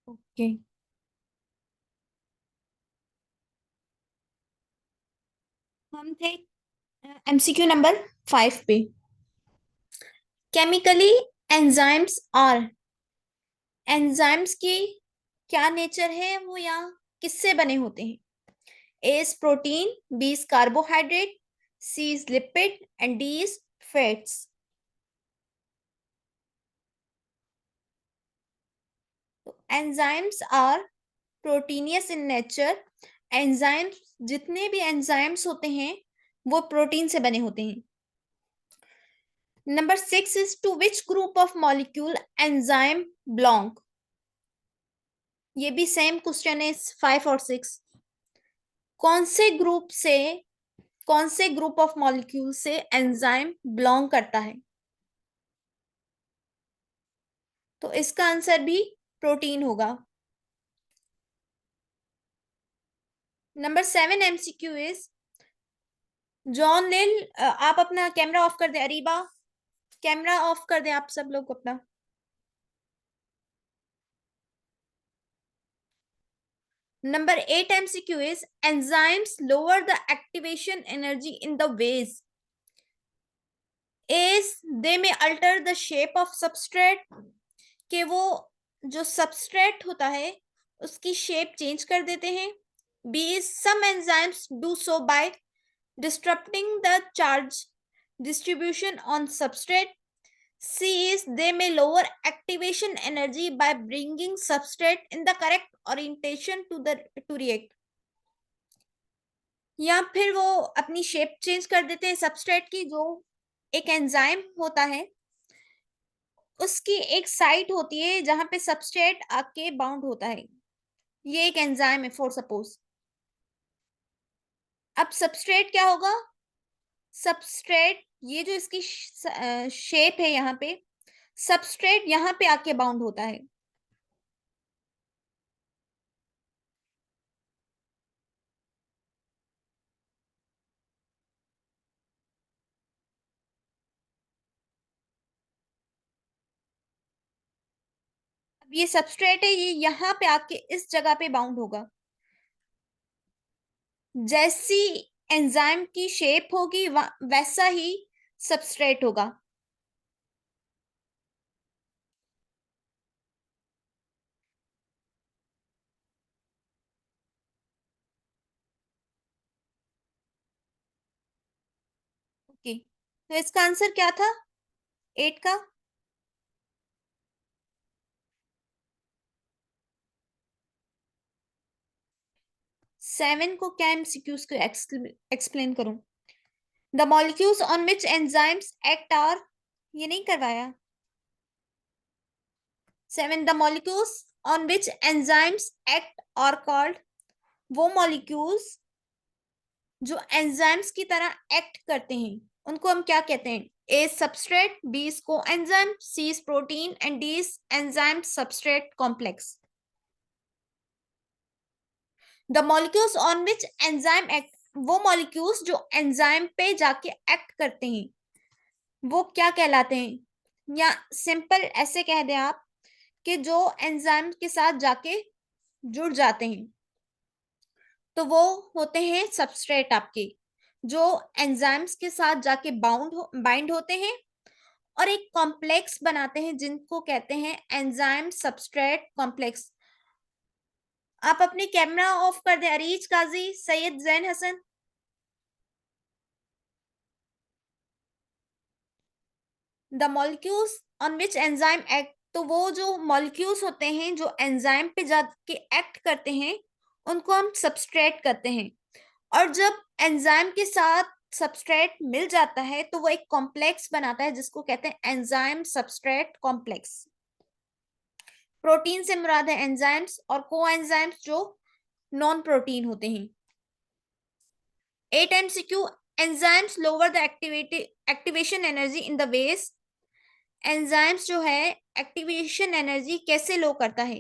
Okay. हम थे MCQ number 5 पे। केमिकली एंजाइम्स आर, एंजाइम्स की क्या नेचर है वो, या किससे बने होते हैं? A is protein, B is carbohydrate, C is lipid and D is fats. Enzymes are proteinaceous in nature. Enzymes, जितने भी एंजाइम्स होते हैं वो प्रोटीन से बने होते हैं। Number 6 is to which group of molecule enzyme belong. ये भी सेम क्वेश्चन है 5 और 6। कौन से ग्रुप से, कौन से ग्रुप ऑफ मॉलिक्यूल से एंजाइम बिलोंग करता है? तो इसका आंसर भी प्रोटीन होगा। नंबर 7 एमसीक्यू इज जॉन लिल। आप अपना कैमरा ऑफ कर दे अरीबा, कैमरा ऑफ कर दे आप सब लोग अपना। Number 8 MCQ is enzymes lower the activation energy in the ways is they may alter the shape of substrate, कि वो जो सबस्ट्रेट होता है उसकी शेप चेंज कर देते हैं। B is some enzymes do so by disrupting the charge distribution on substrate. C is they may lower activation energy by bringing substrate in the correct orientation to react, या फिर वो अपनी shape change कर देते हैं substrate की। जो एक एंजाइम होता है उसकी एक साइट होती है जहां पे सबस्ट्रेट आके बाउंड होता है। ये एक एंजाइम है फॉर सपोज। अब सबस्ट्रेट क्या होगा? सबस्ट्रेट, ये जो इसकी शेप है यहाँ पे, सबस्ट्रेट यहाँ पे आके बाउंड होता है। अब ये सबस्ट्रेट है, ये यहाँ पे आके इस जगह पे बाउंड होगा। जैसी एंजाइम की शेप होगी वैसा ही सबस्ट्रेट होगा। ओके, तो इसका आंसर क्या था 8 का? 7 को क्या एमसीक्यूज को एक्सप्लेन करूं? The molecules on which enzymes act are, ये नहीं करवाया। 7 the molecules on which enzymes act are called, वो मॉलिक्यूल्स जो एंजाइम्स की तरह एक्ट करते हैं उनको हम क्या कहते हैं? A substrate, B is coenzyme, C is protein and D is enzyme substrate complex. The molecules on which enzyme act, वो मॉलिक्यूल्स जो एंजाइम पे जाके एक्ट करते हैं वो क्या कहलाते हैं? या सिंपल ऐसे कह दें आप कि जो एंजाइम के साथ जाके जुड़ जाते हैं तो वो होते हैं सबस्ट्रेट आपके, जो एंजाइम्स के साथ जाके बाइंड होते हैं और एक कॉम्प्लेक्स बनाते हैं जिनको कहते हैं एंजाइम सबस्ट्रेट कॉम्प्लेक्स। आप अपनी कैमरा ऑफ कर दें Areej Qazi Syed Jain Hasan. The molecules on which enzyme act, तो वो जो मॉलिक्यूल्स होते हैं जो एंजाइम पे जाके एक्ट करते हैं उनको हम सबस्ट्रेट करते हैं। और जब एंजाइम के साथ सबस्ट्रेट मिल जाता है तो वो एक कॉम्प्लेक्स बनाता है जिसको कहते हैं एंजाइम सबस्ट्रेट कॉम्प्लेक्स। प्रोटीन से मुराद है एंजाइम्स और कोएंजाइम्स जो नॉन प्रोटीन होते हैं। 8 MCQ enzymes lower the activation energy in the ways. Enzymes जो है एक्टिवेशन एनर्जी कैसे लो करता है?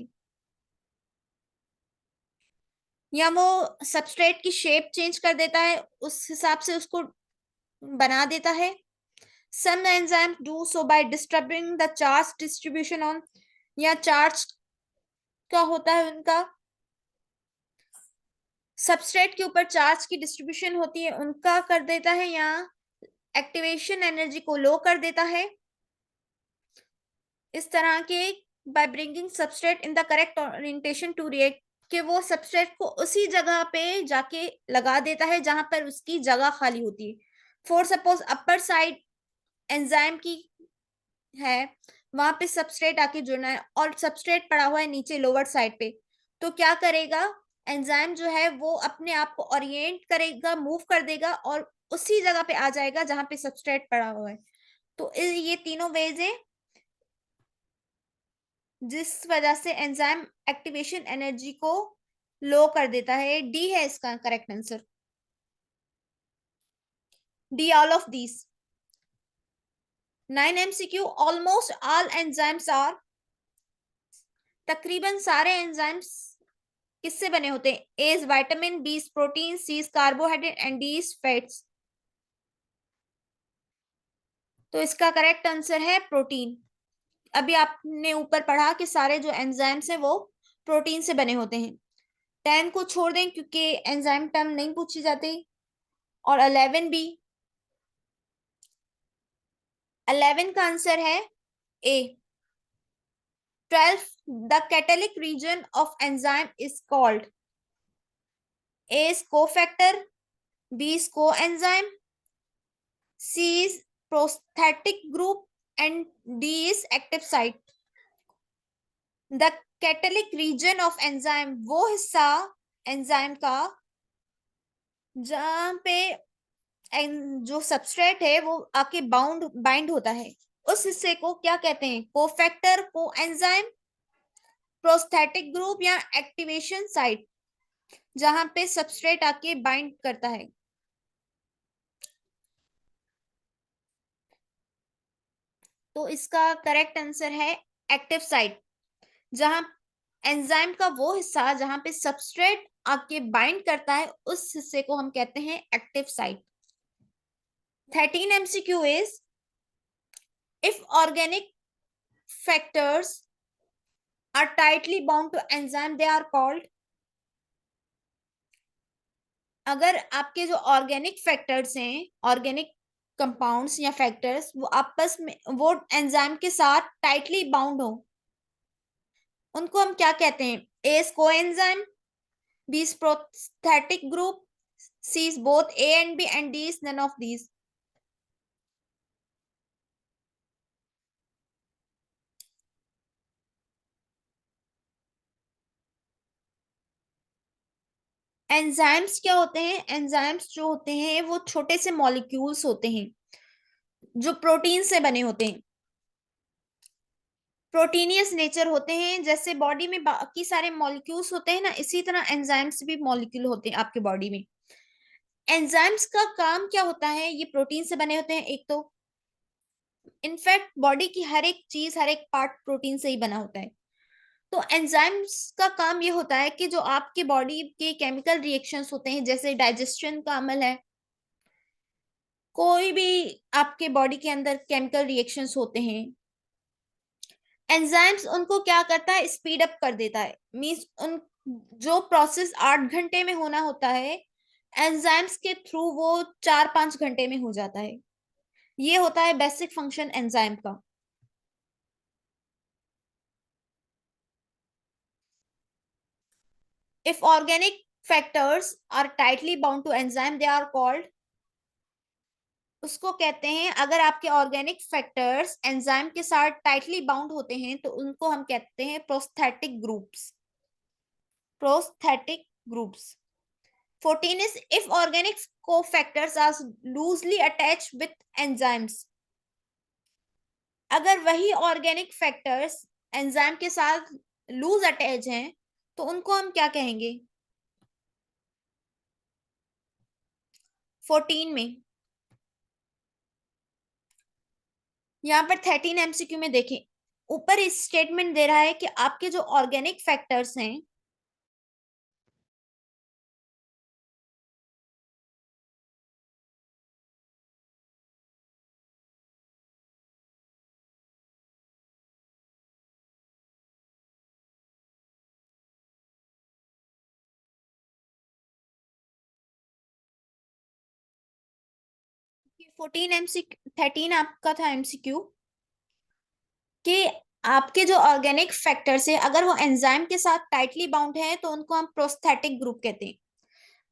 या वो सबस्ट्रेट की शेप चेंज कर देता है, उस हिसाब से उसको बना देता है। Some enzymes do so by disturbing the charge distribution on, या चार्ज क्या होता है उनका, सबस्ट्रेट के ऊपर चार्ज की डिस्ट्रीब्यूशन होती है उनका कर देता है, या एक्टिवेशन एनर्जी को लो कर देता है। इस तरह के, by bringing substrate in the correct orientation to react, कि वो सबस्ट्रेट को उसी जगह पे जाके लगा देता है जहां पर उसकी जगह खाली होती है। For suppose upper side enzyme की है, वहां पे सबस्ट्रेट आके जुड़ना है और सबस्ट्रेट पड़ा हुआ है नीचे लोअर साइड पे, तो क्या करेगा एंजाइम जो है वो अपने आप को ओरिएंट करेगा, मूव कर देगा और उसी जगह पे आ जाएगा जहां पे सबस्ट्रेट पड़ा हुआ है। तो ये तीनों वेज है जिस वजह से एंजाइम एक्टिवेशन एनर्जी को लो कर देता है। डी है इसका correct answer, D all of these. 9 MCQ, almost all enzymes are, तकरीबन सारे एंजाइम्स किससे बने होते हैं? A is vitamin, B is protein, C is carbohydrate and D is fats. तो इसका करेक्ट आंसर है प्रोटीन। अभी आपने ऊपर पढ़ा कि सारे जो एंजाइम्स हैं वो प्रोटीन से बने होते हैं। 10 को छोड़ दें क्योंकि एंजाइम टर्म नहीं पूछी जाती। और 11 भी, 11 का आंसर है A. 12, the catalytic region of enzyme is called, A is cofactor, B is coenzyme, C is prosthetic group and D is active site. The catalytic region of enzyme वो हिस्सा enzyme का जहां पे जो सबस्ट्रेट है वो आके बाइंड होता है, उस हिस्से को क्या कहते हैं? कोफैक्टर, कोएंजाइम, प्रोस्थेटिक ग्रुप या एक्टिवेशन साइट, जहां पे सबस्ट्रेट आके बाइंड करता है। तो इसका करेक्ट आंसर है एक्टिव साइट, जहां एंजाइम का वो हिस्सा जहां पे सबस्ट्रेट आके बाइंड करता है उस हिस्से को हम कहते हैं active site. 13 MCQ is, if organic factors are tightly bound to enzyme they are called, अगर आपके जो ऑर्गेनिक फैक्टर्स हैं, ऑर्गेनिक कंपाउंड्स या फैक्टर्स वो आपस में वो एंजाइम के साथ टाइटली बाउंड हो, उनको हम क्या कहते हैं? A is coenzyme, B is prosthetic group, C is both A and B and D is none of these. Enzymes क्या होते हैं? एंजाइम्स जो होते हैं वो छोटे से मॉलिक्यूल्स होते हैं जो प्रोटीन से बने होते हैं, प्रोटीनियस नेचर होते हैं। जैसे बॉडी में बाकी सारे मॉलिक्यूल्स होते हैं ना, इसी तरह एंजाइम्स भी मॉलिक्यूल होते हैं आपके बॉडी में। एंजाइम्स का काम क्या होता है? ये प्रोटीन से बने होते हैं एक तो, इनफैक्ट बॉडी की हर एक चीज, हर एक पार्ट प्रोटीन से ही बना होता है। तो एंजाइम्स का काम ये होता है कि जो आपके बॉडी के केमिकल रिएक्शंस होते हैं, जैसे डाइजेशन का अमल है, कोई भी आपके बॉडी के अंदर केमिकल रिएक्शंस होते हैं, एंजाइम्स उनको क्या करता है? स्पीड अप कर देता है। मींस उन जो प्रोसेस 8 घंटे में होना होता है, एंजाइम्स के थ्रू वो 4-5 घंटे में हो जाता है। ये होता है बेसिक फंक्शन एंजाइम का। If organic factors are tightly bound to enzyme they are called, उसको कहते हैं, अगर आपके ऑर्गेनिक फैक्टर्स एंजाइम के साथ टाइटली बाउंड होते हैं तो उनको हम कहते हैं prosthetic groups, prosthetic groups. 14 is, if organic cofactors are loosely attached with enzymes, अगर वही ऑर्गेनिक फैक्टर्स एंजाइम के साथ लूज अटैच हैं तो उनको हम क्या कहेंगे? 14 में, यहाँ पर 13 MCQ में देखें, ऊपर इस स्टेटमेंट दे रहा है कि आपके जो ऑर्गेनिक फैक्टर्स हैं 14 एमसीक्यू, 13 आपका था एमसीक्यू कि आपके जो ऑर्गेनिक फैक्टर्स है अगर वो एंजाइम के साथ टाइटली बाउंड है तो उनको हम प्रोस्थेटिक ग्रुप कहते हैं।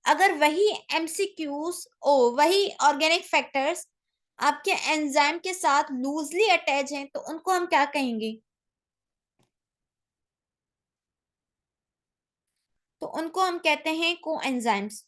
अगर वही एमसीक्यूज ओ वही ऑर्गेनिक फैक्टर्स आपके एंजाइम के साथ लूजली अटैच हैं तो उनको हम क्या कहेंगे? तो उनको हम कहते हैं कोएंजाइम्स।